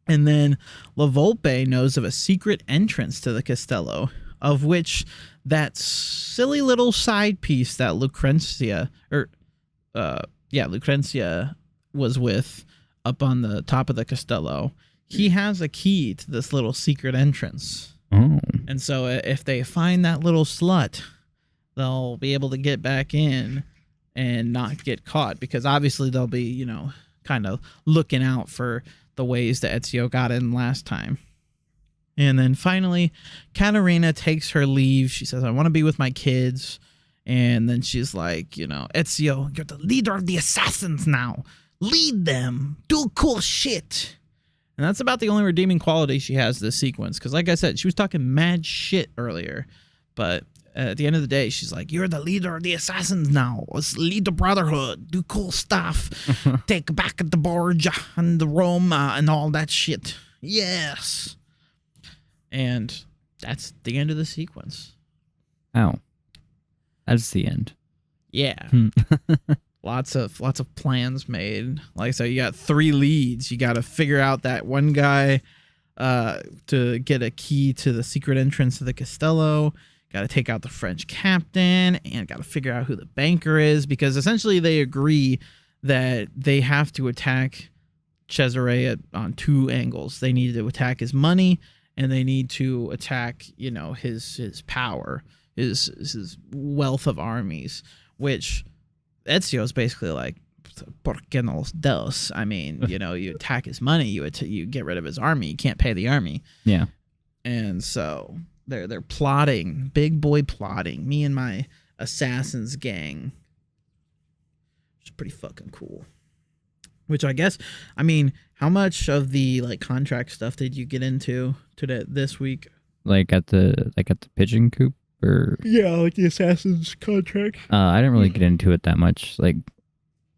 And then La Volpe knows of a secret entrance to the Castello, of which that silly little side piece that Lucrenzia was with up on the top of the Castello, he has a key to this little secret entrance. Oh. And so if they find that little slut, they'll be able to get back in and not get caught, because obviously they'll be, kind of looking out for the ways that Ezio got in last time. And then finally, Caterina takes her leave. She says, I want to be with my kids. And then she's like, Ezio, you're the leader of the assassins now. Lead them. Do cool shit. And that's about the only redeeming quality she has this sequence. Because like I said, she was talking mad shit earlier. But at the end of the day, she's like, you're the leader of the assassins now. Let's lead the Brotherhood. Do cool stuff. Take back the Borgia and the Roma and all that shit. Yes. And that's the end of the sequence. Oh. That's the end. Yeah. Lots of plans made. Like, so you got 3 leads. You got to figure out that one guy to get a key to the secret entrance to the Castello. Got to take out the French captain, and got to figure out who the banker is, because essentially they agree that they have to attack Cesare on 2 angles. They need to attack his money, and they need to attack, his power, his wealth of armies, which Ezio is basically like, ¿por qué no los dos? I mean, you attack his money, you get rid of his army. You can't pay the army. Yeah. And so they're plotting, big boy plotting. Me and my assassins gang. which is pretty fucking cool. Which I guess, I mean, how much of the like contract stuff did you get into this week? Like at the pigeon coop, or Yeah, like the assassin's contract. I didn't really get into it that much. Like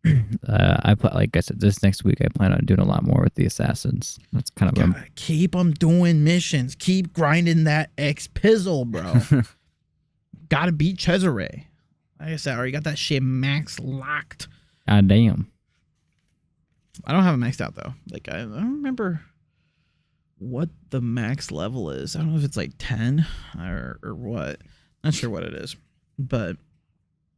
like I said, this next week I plan on doing a lot more with the assassons. That's kind of Gotta keep them doing missions. Keep grinding that X-Pizzle, bro. Gotta beat Cesare. Like I said, I already got that shit max locked. God damn. I don't have it maxed out though. Like I don't remember what the max level is. I don't know if it's like 10 or what. Not sure what it is, but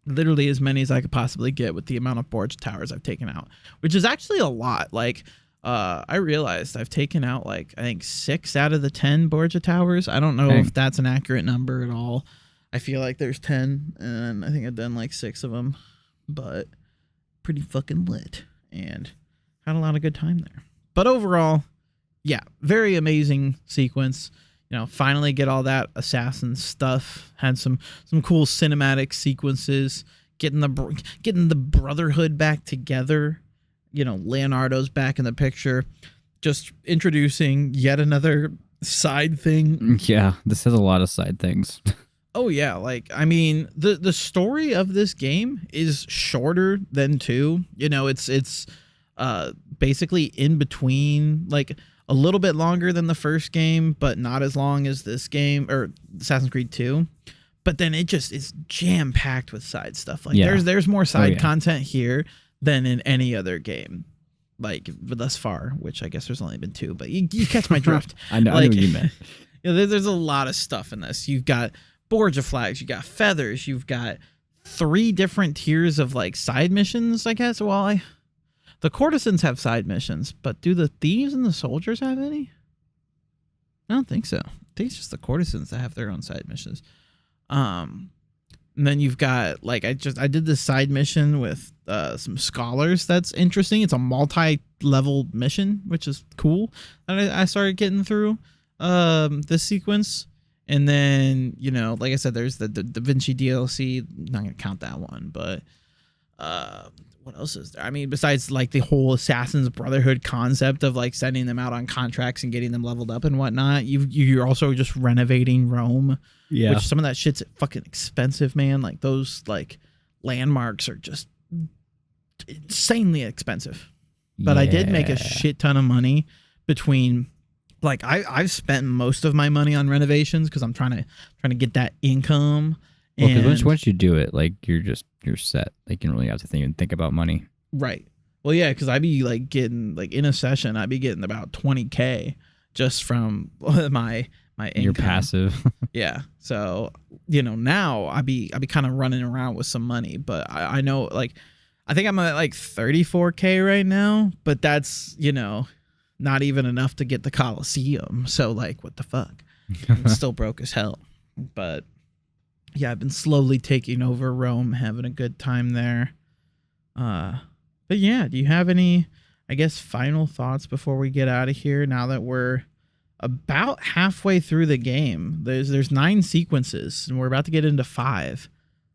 literally as many as I could possibly get with the amount of Borgia towers I've taken out, which is actually a lot. Like I realized I've taken out like I think 6 out of the 10 Borgia towers. I don't know if that's an accurate number at all. I feel like there's 10 and I think I've done like 6 of them, but pretty fucking lit and had a lot of good time there. But overall, yeah, very amazing sequence. You know, finally get all that assassin stuff. Had some cool cinematic sequences. Getting the Brotherhood back together. You know, Leonardo's back in the picture. Just introducing yet another side thing. Yeah, this has a lot of side things. Oh yeah, like I mean, the story of this game is shorter than 2. You know, it's basically in between, like a little bit longer than the first game, but not as long as this game or Assassin's Creed 2. But then it just is jam packed with side stuff. Like there's more side content here than in any other game, like thus far. Which I guess there's only been 2, but you catch my drift. I know what you meant. You know, there's a lot of stuff in this. You've got Borgia flags, you got feathers, you've got 3 different tiers of like side missions. I guess. Well, the courtesans have side missions, but do the thieves and the soldiers have any? I don't think so. I think it's just the courtesans that have their own side missions. And then you've got like I did this side mission with some scholars. That's interesting. It's a multi-level mission, which is cool. And I started getting through this sequence. And then, you know, like I said, there's the Da Vinci DLC. Not gonna count that one, but what else is there? I mean, besides like the whole Assassin's Brotherhood concept of like sending them out on contracts and getting them leveled up and whatnot, you're also just renovating Rome. Yeah. Which some of that shit's fucking expensive, man. Like those like landmarks are just insanely expensive. But I did make a shit ton of money between like I've spent most of my money on renovations because I'm trying to get that income. Well, because once you do it, like you're set. Like you don't really have to even think about money. Right. Well, yeah, because I'd be like getting like in a session, I'd be getting about 20K just from my income. You're passive. Yeah. So you know now I'd be kind of running around with some money, but I know like I think I'm at like 34K right now, but that's you know not even enough to get the Colosseum. So like what the fuck? I'm still broke as hell, but. Yeah, I've been slowly taking over Rome, having a good time there. But yeah, do you have any, I guess, final thoughts before we get out of here? Now that we're about halfway through the game, there's 9 sequences, and we're about to get into 5.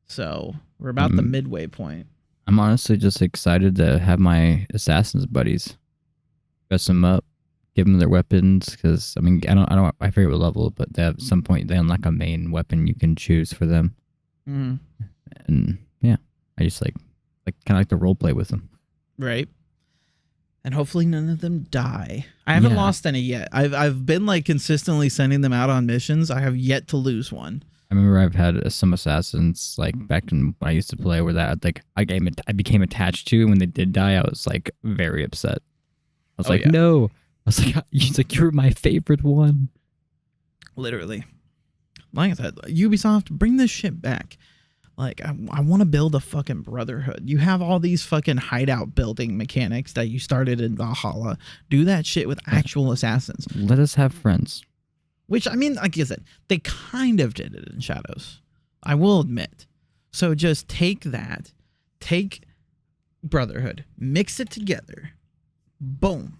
So we're about the midway point. I'm honestly just excited to have my assassins buddies, dress them up, give them their weapons, because I mean I forget what level, but they have, at some point they unlock a main weapon you can choose for them. And yeah, I just like kind of like to role play with them, right? And hopefully none of them die. I haven't lost any yet. I've been like consistently sending them out on missions. I have yet to lose one. I remember I've had some assassins like back when I used to play where that like I became attached to, and when they did die I was like very upset. I was no. I was like, he's like, you're my favorite one. Literally. Like I said, Ubisoft, bring this shit back. Like, I want to build a fucking Brotherhood. You have all these fucking hideout building mechanics that you started in Valhalla. Do that shit with actual assassins. Let us have friends. Which, I mean, like I said, they kind of did it in Shadows. I will admit. So just take that. Take Brotherhood. Mix it together. Boom.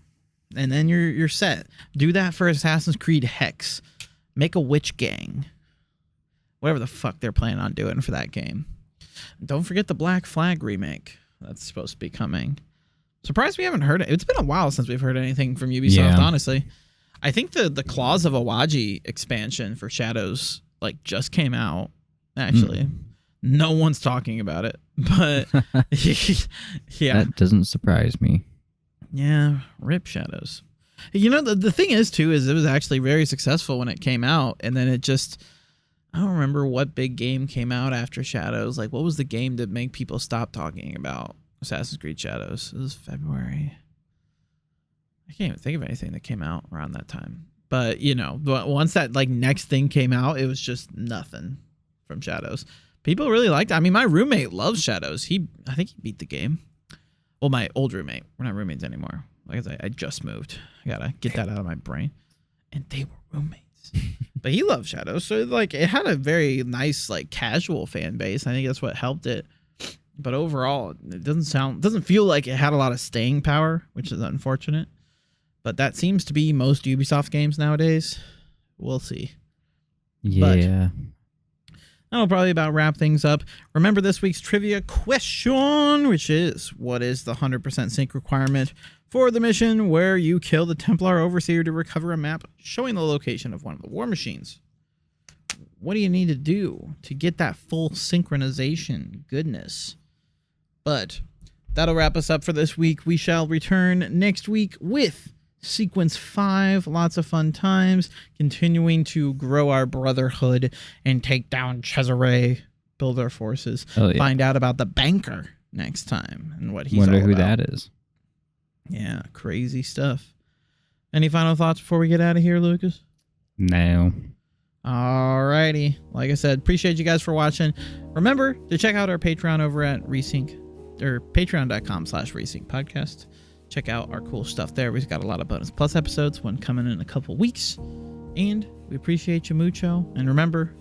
And then you're set. Do that for Assassin's Creed Hex. Make a witch gang. Whatever the fuck they're planning on doing for that game. Don't forget the Black Flag remake. that's supposed to be coming. Surprised we haven't heard it. It's been a while since we've heard anything from Ubisoft, Yeah. honestly. I think the Claws of Awaji expansion for Shadows like just came out, actually. No one's talking about it, but yeah. That doesn't surprise me. Yeah, rip Shadows. You know, the thing is, too, is it was actually very successful when it came out, and then it just... I don't remember what big game came out after Shadows. Like, what was the game that made people stop talking about Assassin's Creed Shadows? It was February. I can't even think of anything that came out around that time. But, you know, once that, like, next thing came out, it was just nothing from Shadows. People really liked it. I mean, my roommate loves Shadows. I think he beat the game. Well, my old roommate. We're not roommates anymore. Like I said, I just moved. I gotta get that out of my brain. And they were roommates. But he loved Shadows. So, like, it had a very nice, like, casual fan base. I think that's what helped it. But overall, it doesn't feel like it had a lot of staying power, which is unfortunate. But that seems to be most Ubisoft games nowadays. We'll see. Yeah. That'll probably about wrap things up. Remember this week's trivia question, which is, what is the 100% sync requirement for the mission where you kill the Templar Overseer to recover a map showing the location of one of the war machines? What do you need to do to get that full synchronization goodness? But that'll wrap us up for this week. We shall return next week with Sequence 5, lots of fun times, continuing to grow our Brotherhood and take down Cesare, build our forces, find out about the banker next time and what he's Wonder all who about. that is. Yeah, crazy stuff. Any final thoughts before we get out of here, Lucas? No. Alrighty. Like I said, appreciate you guys for watching. Remember to check out our Patreon over at Resync, or patreon.com/Resync podcast. Check out our cool stuff there. We've got a lot of bonus plus episodes, one coming in a couple weeks. And we appreciate you mucho. And remember,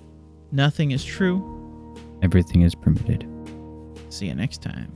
nothing is true. Everything is permitted. See you next time.